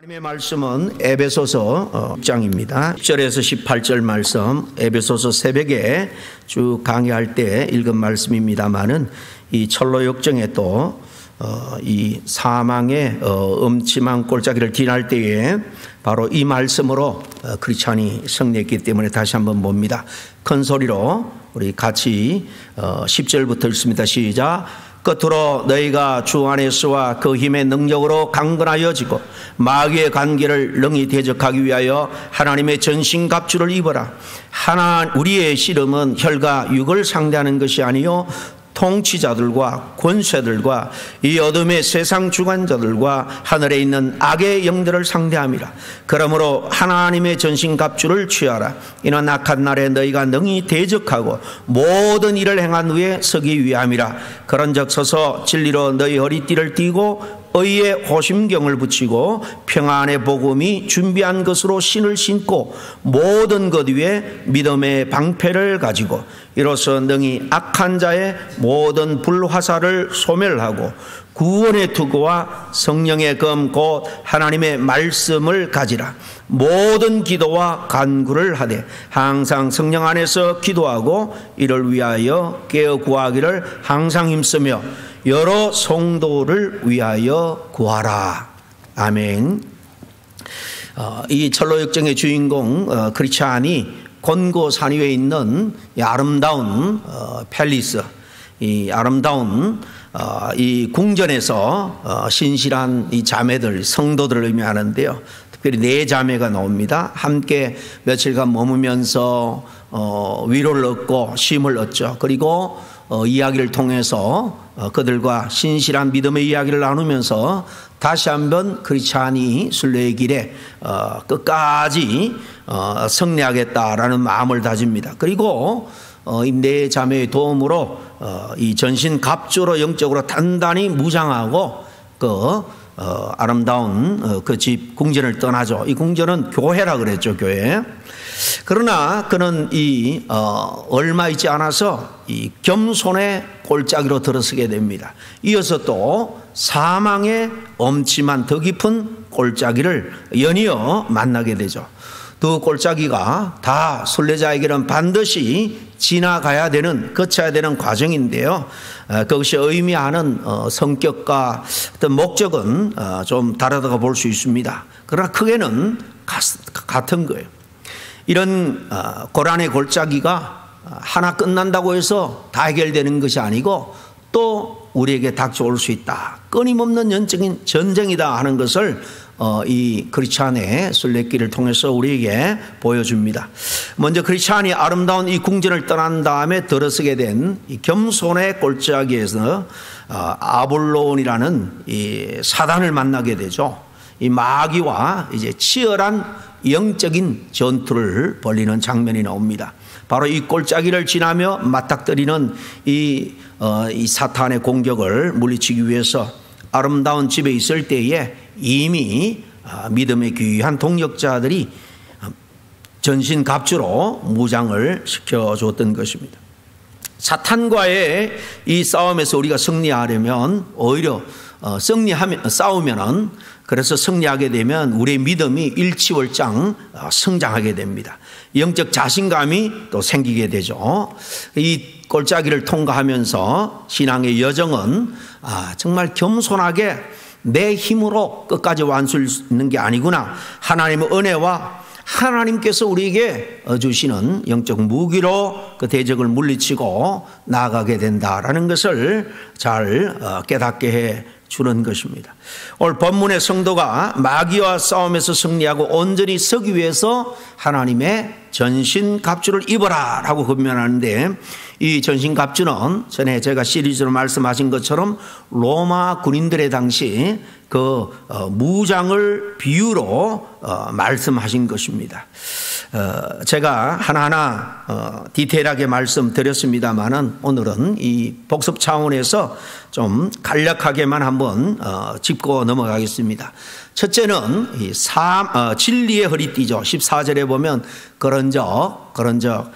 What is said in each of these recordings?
하나님의 말씀은 에베소서 6장입니다. 10절에서 18절 말씀, 에베소서 새벽에 쭉 강의할 때 읽은 말씀입니다만은 이 철로 역정에 또 이 사망의 음침한 골짜기를 지날 때에 바로 이 말씀으로 크리스찬이 승리했기 때문에 다시 한번 봅니다. 큰 소리로 우리 같이 10절부터 읽습니다. 시작. 끝으로 너희가 주 안에서와 그 힘의 능력으로 강건하여지고 마귀의 관계를 능히 대적하기 위하여 하나님의 전신갑주를 입어라. 우리의 씨름은 혈과 육을 상대하는 것이 아니요 통치자들과 권세들과 이 어둠의 세상 주관자들과 하늘에 있는 악의 영들을 상대함이라. 그러므로 하나님의 전신갑주를 취하라. 이는 악한 날에 너희가 능히 대적하고 모든 일을 행한 후에 서기 위함이라. 그런즉 서서 진리로 너희 허리띠를 띠고 의의 호심경을 붙이고 평안의 복음이 준비한 것으로 신을 신고 모든 것 위에 믿음의 방패를 가지고 이로써 능히 악한 자의 모든 불화살을 소멸하고 구원의 투구와 성령의 검 곧 하나님의 말씀을 가지라. 모든 기도와 간구를 하되 항상 성령 안에서 기도하고 이를 위하여 깨어 구하기를 항상 힘쓰며 여러 성도를 위하여 구하라. 아멘. 이 철로 역정의 주인공 크리스찬이 곤고산 위에 있는 이 아름다운 팰리스, 이 아름다운 이 궁전에서 신실한 이 자매들, 성도들을 의미하는데요. 특별히 네 자매가 나옵니다. 함께 며칠간 머무면서 위로를 얻고 쉼을 얻죠. 그리고 이야기를 통해서 그들과 신실한 믿음의 이야기를 나누면서 다시 한번 크리스찬이 순례의 길에 끝까지 승리하겠다라는 마음을 다집니다. 그리고 이 네 자매의 도움으로 이 전신 갑주로 영적으로 단단히 무장하고 그 아름다운 그 집 궁전을 떠나죠. 이 궁전은 교회라 그랬죠, 교회. 그러나 그는 얼마 있지 않아서 이 겸손의 골짜기로 들어서게 됩니다. 이어서 또 사망의 엄침한 더 깊은 골짜기를 연이어 만나게 되죠. 두 골짜기가 다 순례자에게는 반드시 지나가야 되는, 거쳐야 되는 과정인데요. 그것이 의미하는 성격과 어떤 목적은 좀 다르다고 볼 수 있습니다. 그러나 크게는 같은 거예요. 이런 고난의 골짜기가 하나 끝난다고 해서 다 해결되는 것이 아니고 또 우리에게 닥쳐올 수 있다. 끊임없는 영적인 전쟁이다 하는 것을 이 크리스찬의 순례길을 통해서 우리에게 보여줍니다. 먼저 크리스찬이 아름다운 이 궁전을 떠난 다음에 들어서게 된 이 겸손의 골짜기에서 아볼론이라는 이 사단을 만나게 되죠. 이 마귀와 이제 치열한 영적인 전투를 벌이는 장면이 나옵니다. 바로 이 골짜기를 지나며 맞닥뜨리는 이 사탄의 공격을 물리치기 위해서 아름다운 집에 있을 때에 이미 믿음의 귀한 동력자들이 전신갑주로 무장을 시켜줬던 것입니다. 사탄과의 이 싸움에서 우리가 승리하려면 오히려 싸우면은 그래서 승리하게 되면 우리의 믿음이 일취월장 성장하게 됩니다. 영적 자신감이 또 생기게 되죠. 이 골짜기를 통과하면서 신앙의 여정은 정말 겸손하게 내 힘으로 끝까지 완수할 수 있는 게 아니구나. 하나님의 은혜와 하나님께서 우리에게 주시는 영적 무기로 그 대적을 물리치고 나아가게 된다라는 것을 잘 깨닫게 해 주는 것입니다. 오늘 본문의 성도가 마귀와 싸움에서 승리하고 온전히 서기 위해서 하나님의 전신갑주를 입어라 라고 권면하는데, 이 전신갑주는 전에 제가 시리즈로 말씀하신 것처럼 로마 군인들의 당시 그 무장을 비유로 말씀하신 것입니다. 제가 하나하나 디테일하게 말씀드렸습니다만은 오늘은 이 복습 차원에서 좀 간략하게만 한번 짚고 넘어가겠습니다. 첫째는 진리의 허리띠죠. 14절에 보면 그런즉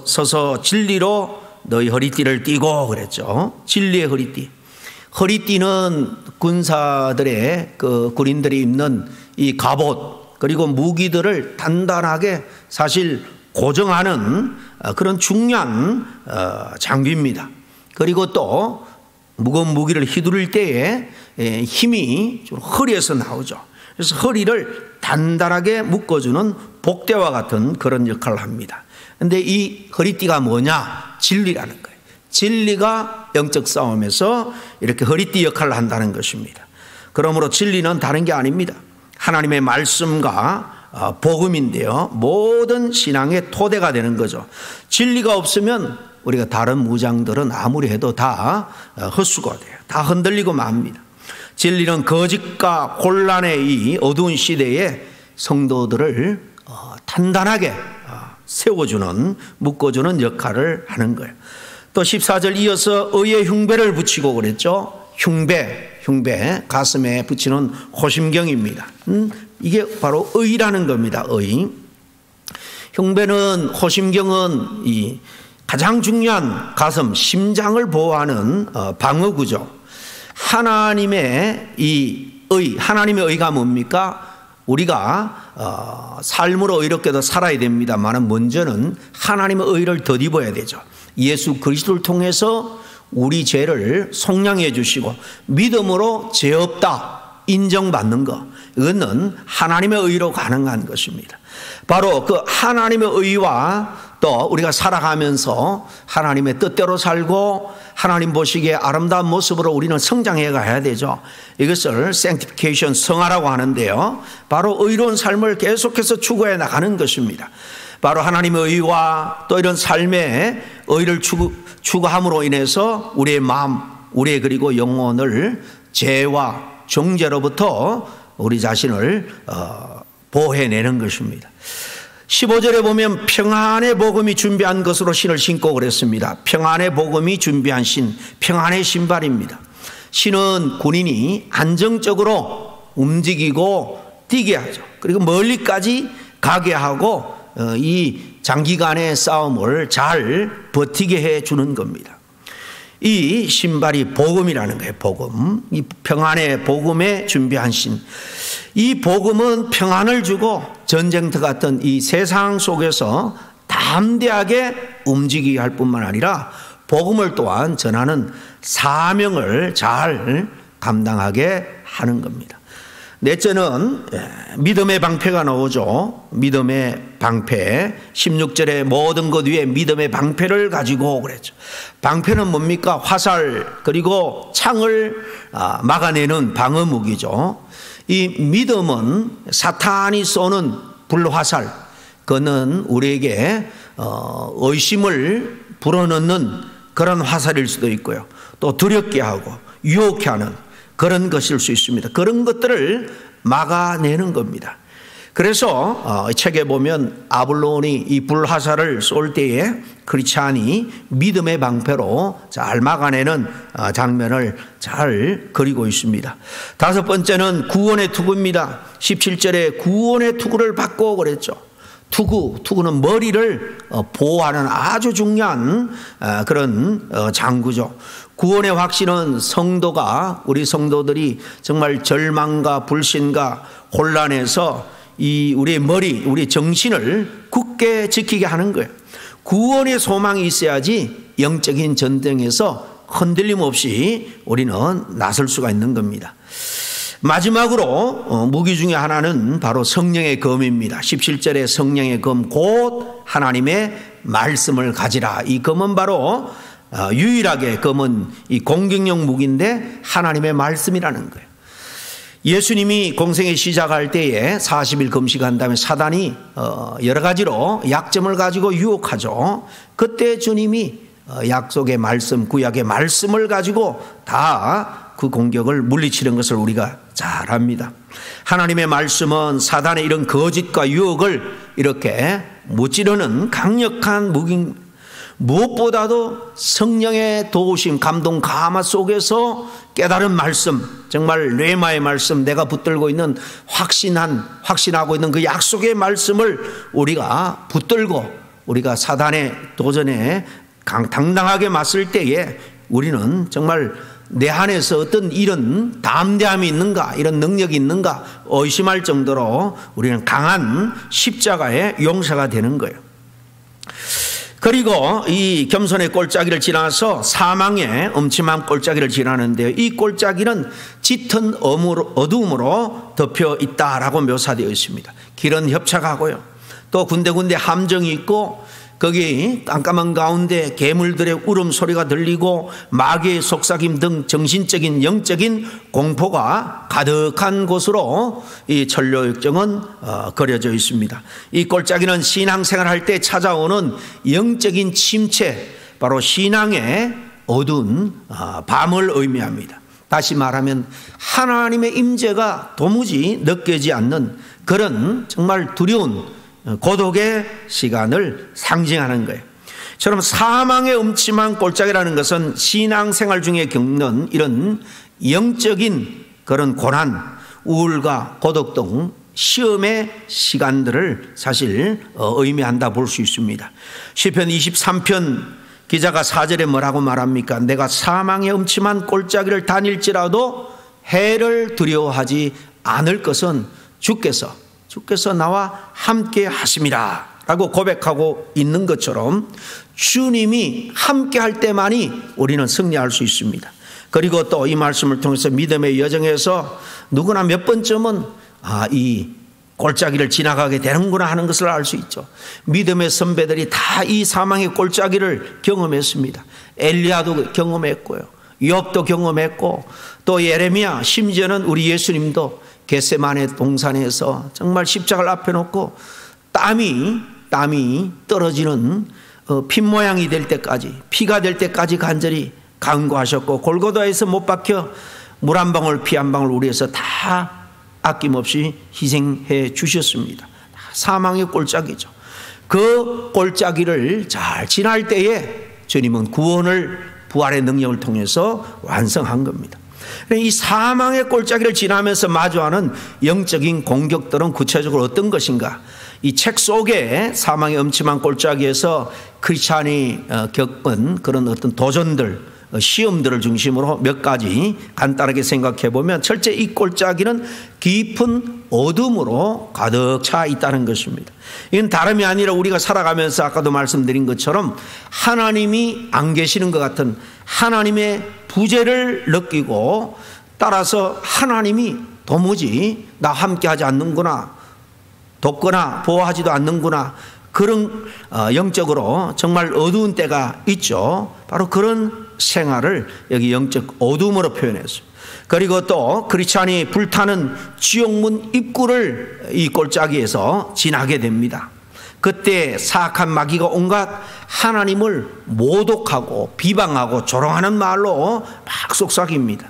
서서 진리로 너희 허리띠를 띠고 그랬죠. 진리의 허리띠. 허리띠는 군사들의 그 군인들이 입는 이 갑옷 그리고 무기들을 단단하게 사실 고정하는 그런 중요한 장비입니다. 그리고 또 무거운 무기를 휘두를 때에 힘이 좀 허리에서 나오죠. 그래서 허리를 단단하게 묶어주는 복대와 같은 그런 역할을 합니다. 그런데 이 허리띠가 뭐냐? 진리라는 거예요. 진리가 영적 싸움에서 이렇게 허리띠 역할을 한다는 것입니다. 그러므로 진리는 다른 게 아닙니다. 하나님의 말씀과 복음인데요. 모든 신앙의 토대가 되는 거죠. 진리가 없으면 우리가 다른 무장들은 아무리 해도 다 헛수고가 돼요. 다 흔들리고 맙니다. 진리는 거짓과 혼란의 이 어두운 시대에 성도들을 단단하게 세워주는, 묶어주는 역할을 하는 거예요. 또 14절 이어서 의의 흉배를 붙이고 그랬죠. 흉배 가슴에 붙이는 호심경입니다. 이게 바로 의라는 겁니다. 의. 흉배는, 호심경은 이 가장 중요한 가슴, 심장을 보호하는 방어구죠. 하나님의 이 의, 하나님의 의가 뭡니까? 우리가 삶으로 의롭게도 살아야 됩니다만 먼저는 하나님의 의를 덧입어야 되죠. 예수 그리스도를 통해서 우리 죄를 속량해 주시고 믿음으로 죄 없다 인정받는 것, 이거는 하나님의 의로 가능한 것입니다. 바로 그 하나님의 의와 또 우리가 살아가면서 하나님의 뜻대로 살고 하나님 보시기에 아름다운 모습으로 우리는 성장해 가야 되죠. 이것을 sanctification, 성화라고 하는데요. 바로 의로운 삶을 계속해서 추구해 나가는 것입니다. 바로 하나님의 의와 또 이런 삶의 의를 추구함으로 인해서 우리의 마음, 우리의 그리고 영혼을 죄와 정죄로부터 우리 자신을 보호해내는 것입니다. 15절에 보면 평안의 복음이 준비한 것으로 신을 신고 그랬습니다. 평안의 복음이 준비한 신, 평안의 신발입니다. 신은 군인이 안정적으로 움직이고 뛰게 하죠. 그리고 멀리까지 가게 하고 이 장기간의 싸움을 잘 버티게 해주는 겁니다. 이 신발이 복음이라는 거예요. 복음. 이 평안의 복음에 준비한 신. 이 복음은 평안을 주고 전쟁터 같은 이 세상 속에서 담대하게 움직이게 할 뿐만 아니라 복음을 또한 전하는 사명을 잘 감당하게 하는 겁니다. 넷째는 믿음의 방패가 나오죠. 믿음의 방패. 16절에 모든 것 위에 믿음의 방패를 가지고 그랬죠. 방패는 뭡니까? 화살 그리고 창을 막아내는 방어무기죠. 이 믿음은 사탄이 쏘는 불화살, 그는 우리에게 의심을 불어넣는 그런 화살일 수도 있고요. 또 두렵게 하고 유혹해 하는 그런 것일 수 있습니다. 그런 것들을 막아내는 겁니다. 그래서 책에 보면 아블론이 이 불화살을 쏠 때에 크리스찬이 믿음의 방패로 잘 막아내는 장면을 잘 그리고 있습니다. 다섯 번째는 구원의 투구입니다. 17절에 구원의 투구를 받고 그랬죠. 투구는 머리를 보호하는 아주 중요한 그런 장구죠. 구원의 확신은 성도가, 우리 성도들이 정말 절망과 불신과 혼란에서 이 우리의 머리, 우리의 정신을 굳게 지키게 하는 거예요. 구원의 소망이 있어야지 영적인 전쟁에서 흔들림 없이 우리는 나설 수가 있는 겁니다. 마지막으로 무기 중에 하나는 바로 성령의 검입니다. 17절에 성령의 검, 곧 하나님의 말씀을 가지라. 이 검은 바로 유일하게 검은 이 공격용 무기인데 하나님의 말씀이라는 거예요. 예수님이 공생에 시작할 때에 40일 금식한 다음에 사단이 여러 가지로 약점을 가지고 유혹하죠. 그때 주님이 약속의 말씀, 구약의 말씀을 가지고 다 그 공격을 물리치는 것을 우리가 잘 압니다. 하나님의 말씀은 사단의 이런 거짓과 유혹을 이렇게 무찌르는 강력한 무기, 무엇보다도 성령의 도우심, 감동, 감화 속에서 깨달은 말씀, 정말 레마의 말씀, 내가 붙들고 있는 확신하고 있는 그 약속의 말씀을 우리가 붙들고 우리가 사단의 도전에 당당하게 맞설 때에 우리는 정말 내 안에서 어떤 이런 담대함이 있는가, 이런 능력이 있는가 의심할 정도로 우리는 강한 십자가의 용사가 되는 거예요. 그리고 이 겸손의 골짜기를 지나서 사망의 음침한 골짜기를 지나는데요, 이 골짜기는 짙은 어두움으로 덮여 있다라고 묘사되어 있습니다. 길은 협착하고요, 또 군데군데 함정이 있고, 거기 깜깜한 가운데 괴물들의 울음소리가 들리고 마귀의 속삭임 등 정신적인 영적인 공포가 가득한 곳으로 이 천로역정은 그려져 있습니다. 이 골짜기는 신앙생활할 때 찾아오는 영적인 침체, 바로 신앙의 어두운 밤을 의미합니다. 다시 말하면 하나님의 임재가 도무지 느껴지지 않는 그런 정말 두려운 고독의 시간을 상징하는 거예요. 저는 사망의 음침한 골짜기라는 것은 신앙생활 중에 겪는 이런 영적인 그런 고난, 우울과 고독 등 시험의 시간들을 사실 의미한다 볼 수 있습니다. 시편 23편 기자가 4절에 뭐라고 말합니까? 내가 사망의 음침한 골짜기를 다닐지라도 해를 두려워하지 않을 것은 주께서 나와 함께 하심이라 라고 고백하고 있는 것처럼 주님이 함께 할 때만이 우리는 승리할 수 있습니다. 그리고 또 이 말씀을 통해서 믿음의 여정에서 누구나 몇 번쯤은 이 골짜기를 지나가게 되는구나 하는 것을 알 수 있죠. 믿음의 선배들이 다 이 사망의 골짜기를 경험했습니다. 엘리야도 경험했고요, 욥도 경험했고, 또 예레미야, 심지어는 우리 예수님도 겟세마네 동산에서 정말 십자가를 앞에 놓고 땀이 떨어지는 피 모양이 될 때까지, 피가 될 때까지 간절히 간구하셨고, 골고다에서 못 박혀 물 한 방울 피 한 방울 우리에서 다 아낌없이 희생해 주셨습니다. 사망의 골짜기죠. 그 골짜기를 잘 지날 때에 주님은 부활의 능력을 통해서 완성한 겁니다. 이 사망의 골짜기를 지나면서 마주하는 영적인 공격들은 구체적으로 어떤 것인가? 이 책 속에 사망의 음침한 골짜기에서 크리스찬이 겪은 그런 어떤 도전들, 시험들을 중심으로 몇 가지 간단하게 생각해 보면, 첫째, 이 골짜기는 깊은 어둠으로 가득 차 있다는 것입니다. 이건 다름이 아니라 우리가 살아가면서 아까도 말씀드린 것처럼 하나님이 안 계시는 것 같은 하나님의 부재를 느끼고, 따라서 하나님이 도무지 나와 함께 하지 않는구나, 돕거나 보호하지도 않는구나, 그런 영적으로 정말 어두운 때가 있죠. 바로 그런 생활을 여기 영적 어둠으로 표현했어요. 그리고 또 크리스찬이 불타는 지옥문 입구를 이 골짜기에서 지나게 됩니다. 그때 사악한 마귀가 온갖 하나님을 모독하고 비방하고 조롱하는 말로 막 속삭입니다.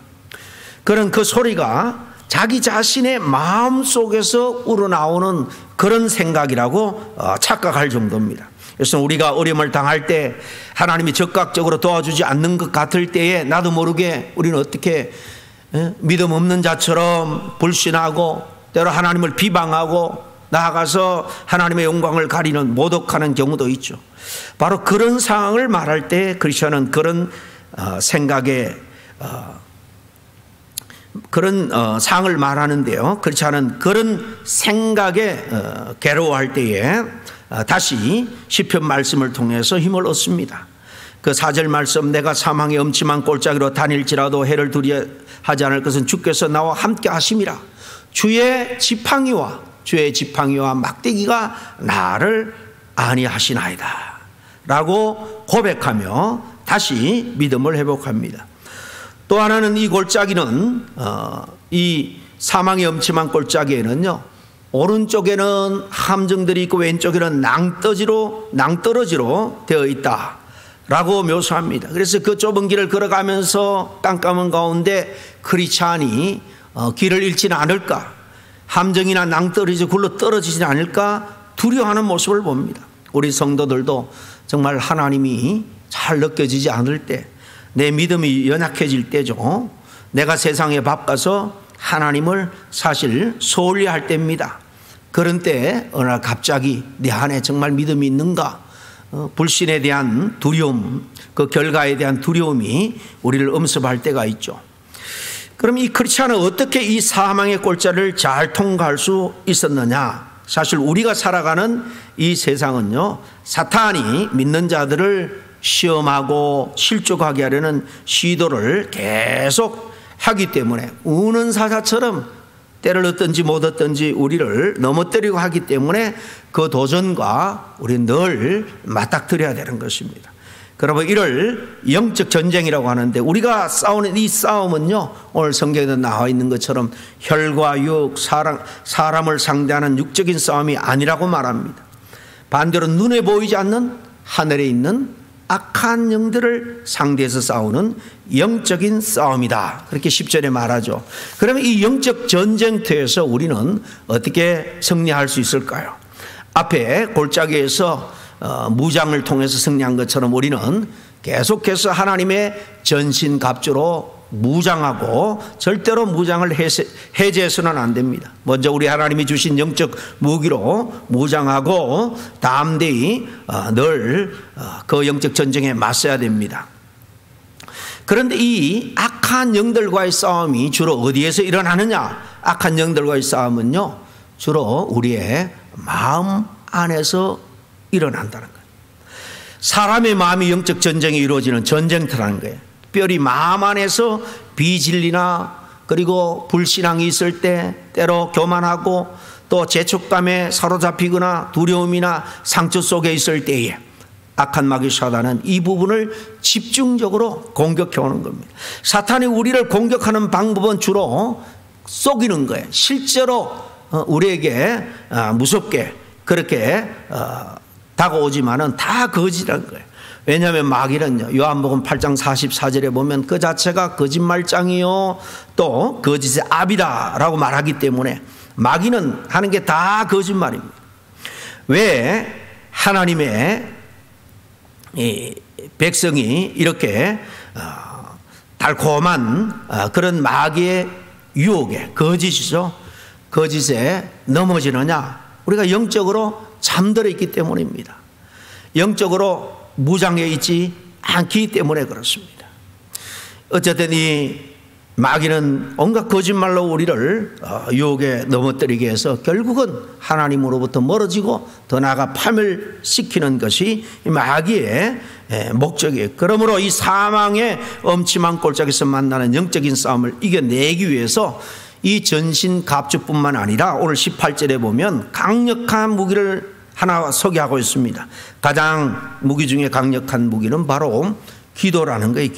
그런 그 소리가 자기 자신의 마음속에서 우러나오는 그런 생각이라고 착각할 정도입니다. 그래서 우리가 어려움을 당할 때 하나님이 적극적으로 도와주지 않는 것 같을 때에 나도 모르게 우리는 어떻게 믿음 없는 자처럼 불신하고, 때로 하나님을 비방하고, 나아가서 하나님의 영광을 가리는 모독하는 경우도 있죠. 바로 그런 상황을 말할 때 크리스천은 그런 생각에 그런 상황을 말하는데요, 그렇지 않은 그런 생각에 괴로워할 때에 다시 시편 말씀을 통해서 힘을 얻습니다. 그 4절 말씀, 내가 사망의 음침한 골짜기로 다닐지라도 해를 두려워하지 않을 것은 주께서 나와 함께 하심이라. 주의 지팡이와 막대기가 나를 안위하시나이다 라고 고백하며 다시 믿음을 회복합니다. 또 하나는 이 골짜기는 이 사망의 음침한 골짜기에는요, 오른쪽에는 함정들이 있고 왼쪽에는 낭떠러지로 되어 있다 라고 묘사합니다. 그래서 그 좁은 길을 걸어가면서 깜깜한 가운데 크리스찬이 길을 잃지는 않을까, 함정이나 낭떠러지 굴러 떨어지지 않을까 두려워하는 모습을 봅니다. 우리 성도들도 정말 하나님이 잘 느껴지지 않을 때, 내 믿음이 연약해질 때죠. 내가 세상에 바빠서 하나님을 사실 소홀히 할 때입니다. 그런 때 어느 날 갑자기 내 안에 정말 믿음이 있는가, 불신에 대한 두려움, 그 결과에 대한 두려움이 우리를 엄습할 때가 있죠. 그럼 이 크리스찬은 어떻게 이 사망의 골짜기를 잘 통과할 수 있었느냐? 사실 우리가 살아가는 이 세상은요, 사탄이 믿는 자들을 시험하고 실족하게 하려는 시도를 계속 하기 때문에 우는 사자처럼 때를 얻든지 못 얻든지 우리를 넘어뜨리고 하기 때문에 그 도전과 우리는 늘 맞닥뜨려야 되는 것입니다. 그러면 이를 영적 전쟁이라고 하는데, 우리가 싸우는 이 싸움은요, 오늘 성경에 나와 있는 것처럼 혈과 육, 사람을 상대하는 육적인 싸움이 아니라고 말합니다. 반대로 눈에 보이지 않는 하늘에 있는 악한 영들을 상대해서 싸우는 영적인 싸움이다, 그렇게 10절에 말하죠. 그러면 이 영적 전쟁터에서 우리는 어떻게 승리할 수 있을까요? 앞에 골짜기에서 무장을 통해서 승리한 것처럼 우리는 계속해서 하나님의 전신갑주로 무장하고 절대로 무장을 해제해서는 안 됩니다. 먼저 우리 하나님이 주신 영적 무기로 무장하고 담대히 늘 그 영적 전쟁에 맞서야 됩니다. 그런데 이 악한 영들과의 싸움이 주로 어디에서 일어나느냐? 악한 영들과의 싸움은요, 주로 우리의 마음 안에서 일어난다는 거예요. 사람의 마음이 영적 전쟁이 이루어지는 전쟁터라는 거예요. 특별히 마음 안에서 비진리나 그리고 불신앙이 있을 때, 때로 교만하고 또 죄책감에 사로잡히거나 두려움이나 상처 속에 있을 때에 악한 마귀 사단은 이 부분을 집중적으로 공격해 오는 겁니다. 사탄이 우리를 공격하는 방법은 주로 속이는 거예요. 실제로 우리에게 무섭게 그렇게 다가오지만은 다 거짓이라는 거예요. 왜냐하면 마귀는요, 요한복음 8장 44절에 보면 그 자체가 거짓말장이요 또 거짓의 아비다 라고 말하기 때문에 마귀는 하는 게 다 거짓말입니다. 왜 하나님의 이 백성이 이렇게 달콤한 그런 마귀의 유혹에, 거짓이죠, 거짓에 넘어지느냐? 우리가 영적으로 잠들어 있기 때문입니다. 영적으로 무장해 있지 않기 때문에 그렇습니다. 어쨌든 이 마귀는 온갖 거짓말로 우리를 유혹에 넘어뜨리게 해서 결국은 하나님으로부터 멀어지고 더 나아가 파멸시키는 것이 마귀의 목적이에요. 그러므로 이 사망의 엄침한 골짜기에서 만나는 영적인 싸움을 이겨내기 위해서 이 전신갑주뿐만 아니라 오늘 18절에 보면 강력한 무기를 하나 소개하고 있습니다. 가장 무기 중에 강력한 무기는 바로 기도라는 거예요.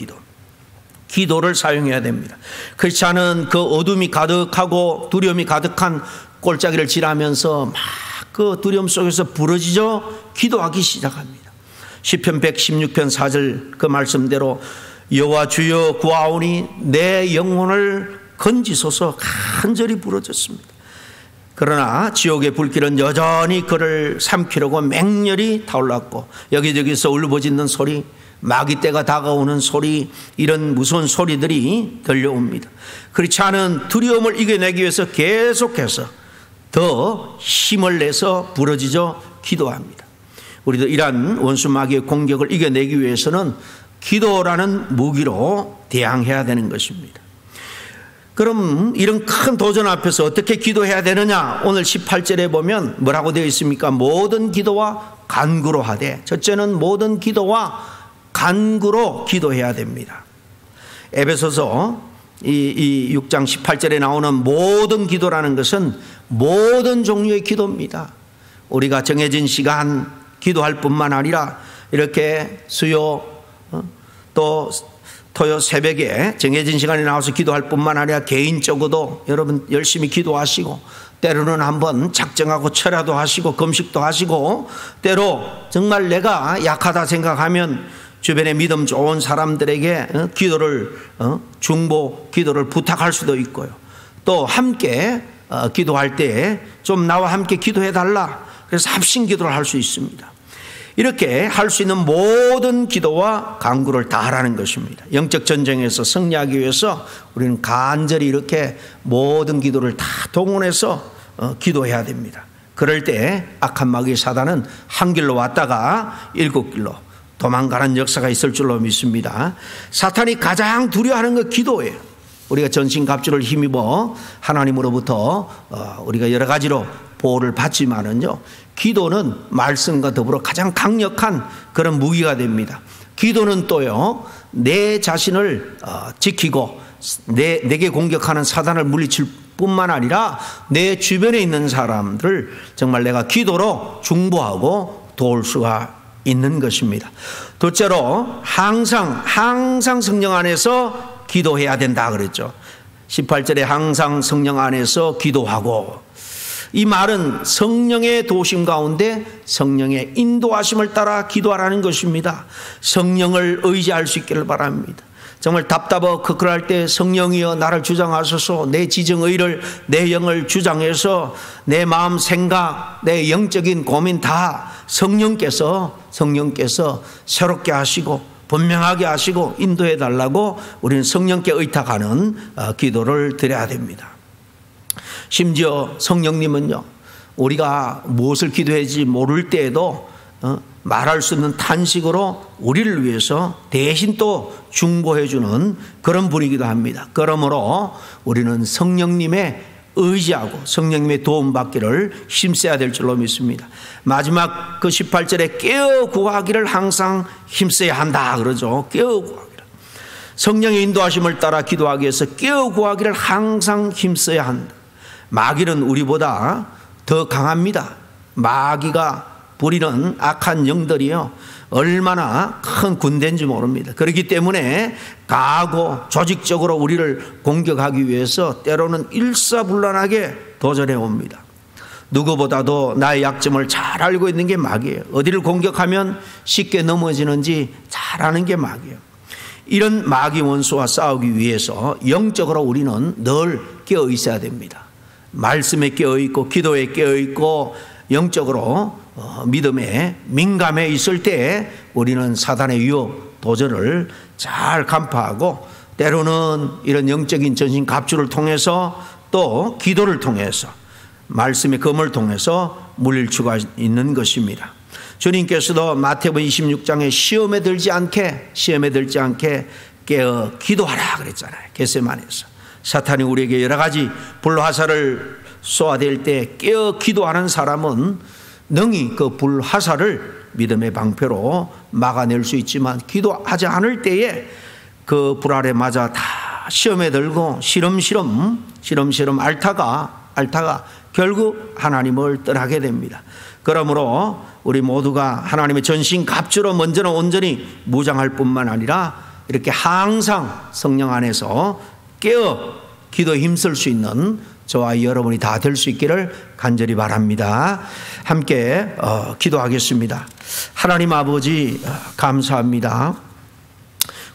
기도를 사용해야 됩니다. 크리스찬은 그 어둠이 가득하고 두려움이 가득한 골짜기를 지나면서 막 그 두려움 속에서 부르짖어 기도하기 시작합니다. 시편 116편 4절 그 말씀대로 여호와 주여 구하오니 내 영혼을 건지소서 간절히 부르짖습니다. 그러나 지옥의 불길은 여전히 그를 삼키려고 맹렬히 타올랐고 여기저기서 울부짖는 소리, 마귀떼가 다가오는 소리, 이런 무서운 소리들이 들려옵니다. 그렇지 않은 두려움을 이겨내기 위해서 계속해서 더 힘을 내서 부르짖어 기도합니다. 우리도 이러한 원수 마귀의 공격을 이겨내기 위해서는 기도라는 무기로 대항해야 되는 것입니다. 그럼 이런 큰 도전 앞에서 어떻게 기도해야 되느냐? 오늘 18절에 보면 뭐라고 되어 있습니까? 모든 기도와 간구로 하되, 첫째는 모든 기도와 간구로 기도해야 됩니다. 에베소서 이 6장 18절에 나오는 모든 기도라는 것은 모든 종류의 기도입니다. 우리가 정해진 시간 기도할 뿐만 아니라 이렇게 수요 또 토요 새벽에 정해진 시간에 나와서 기도할 뿐만 아니라 개인적으로도 여러분 열심히 기도하시고, 때로는 한번 작정하고 철야도 하시고 금식도 하시고, 때로 정말 내가 약하다 생각하면 주변에 믿음 좋은 사람들에게 기도를 중보 기도를 부탁할 수도 있고요. 또 함께 기도할 때 좀 나와 함께 기도해 달라, 그래서 합심 기도를 할 수 있습니다. 이렇게 할 수 있는 모든 기도와 간구를 다 하라는 것입니다. 영적 전쟁에서 승리하기 위해서 우리는 간절히 이렇게 모든 기도를 다 동원해서 기도해야 됩니다. 그럴 때 악한 마귀 사단은 한 길로 왔다가 7길로 도망가는 역사가 있을 줄로 믿습니다. 사탄이 가장 두려워하는 건 기도예요. 우리가 전신갑주를 힘입어 하나님으로부터 우리가 여러 가지로 보호를 받지만은요, 기도는 말씀과 더불어 가장 강력한 그런 무기가 됩니다. 기도는 또요, 내 자신을 지키고 내게 공격하는 사단을 물리칠 뿐만 아니라 내 주변에 있는 사람들을 정말 내가 기도로 중보하고 도울 수가 있는 것입니다. 둘째로 항상 성령 안에서 기도해야 된다 그랬죠. 18절에 항상 성령 안에서 기도하고, 이 말은 성령의 도심 가운데 성령의 인도하심을 따라 기도하라는 것입니다. 성령을 의지할 수 있기를 바랍니다. 정말 답답하고 그럴 때 성령이여 나를 주장하소서, 내 지정의를 내 영을 주장해서 내 마음 생각 내 영적인 고민 다 성령께서 새롭게 하시고 분명하게 하시고 인도해 달라고 우리는 성령께 의탁하는 기도를 드려야 됩니다. 심지어 성령님은요, 우리가 무엇을 기도해야지 모를 때에도 말할 수 없는 탄식으로 우리를 위해서 대신 또 중보해 주는 그런 분이기도 합니다. 그러므로 우리는 성령님의 의지하고 성령님의 도움받기를 힘써야 될 줄로 믿습니다. 마지막 그 18절에 깨어 구하기를 항상 힘써야 한다 그러죠. 깨어 구하기를, 성령의 인도하심을 따라 기도하기 위해서 깨어 구하기를 항상 힘써야 한다. 마귀는 우리보다 더 강합니다. 마귀가 부리는 악한 영들이요, 얼마나 큰 군대인지 모릅니다. 그렇기 때문에 가고 조직적으로 우리를 공격하기 위해서 때로는 일사불란하게 도전해 옵니다. 누구보다도 나의 약점을 잘 알고 있는 게 마귀예요. 어디를 공격하면 쉽게 넘어지는지 잘 아는 게 마귀예요. 이런 마귀 원수와 싸우기 위해서 영적으로 우리는 늘 깨어 있어야 됩니다. 말씀에 깨어 있고 기도에 깨어 있고 영적으로 믿음에 민감해 있을 때 우리는 사단의 유혹 도전을 잘 간파하고, 때로는 이런 영적인 전신 갑주를 통해서 또 기도를 통해서 말씀의 검을 통해서 물릴 수가 있는 것입니다. 주님께서도 마태복음 26장에 시험에 들지 않게 깨어 기도하라 그랬잖아요. 겟세마네에서 사탄이 우리에게 여러 가지 불화살을 쏘아댈 때 깨어 기도하는 사람은 능히 그 불화살을 믿음의 방패로 막아낼 수 있지만, 기도하지 않을 때에 그 불알에 맞아 다 시험에 들고 시름시름 앓다가 결국 하나님을 떠나게 됩니다. 그러므로 우리 모두가 하나님의 전신갑주로 먼저는 온전히 무장할 뿐만 아니라 이렇게 항상 성령 안에서 깨어 기도에 힘쓸 수 있는 저와 여러분이 다 될 수 있기를 간절히 바랍니다. 함께 기도하겠습니다. 하나님 아버지, 감사합니다.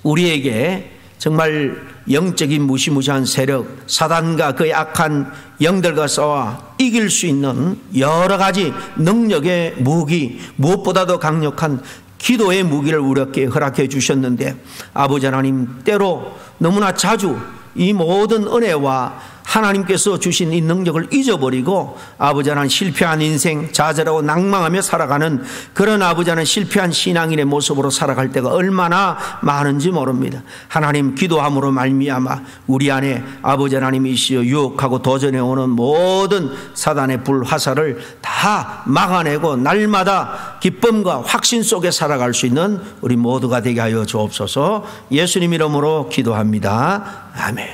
우리에게 정말 영적인 무시무시한 세력, 사단과 그의 악한 영들과 싸워 이길 수 있는 여러 가지 능력의 무기, 무엇보다도 강력한 기도의 무기를 우리에게 허락해 주셨는데, 아버지 하나님, 때로 너무나 자주 이 모든 은혜와 하나님께서 주신 이 능력을 잊어버리고 아버지 하나님 실패한 인생, 좌절하고 낭망하며 살아가는 그런 아버지 하나님 실패한 신앙인의 모습으로 살아갈 때가 얼마나 많은지 모릅니다. 하나님, 기도함으로 말미암아 우리 안에 아버지 하나님이시여 유혹하고 도전해 오는 모든 사단의 불화살을 다 막아내고 날마다 기쁨과 확신 속에 살아갈 수 있는 우리 모두가 되게 하여 주옵소서. 예수님 이름으로 기도합니다. 아멘.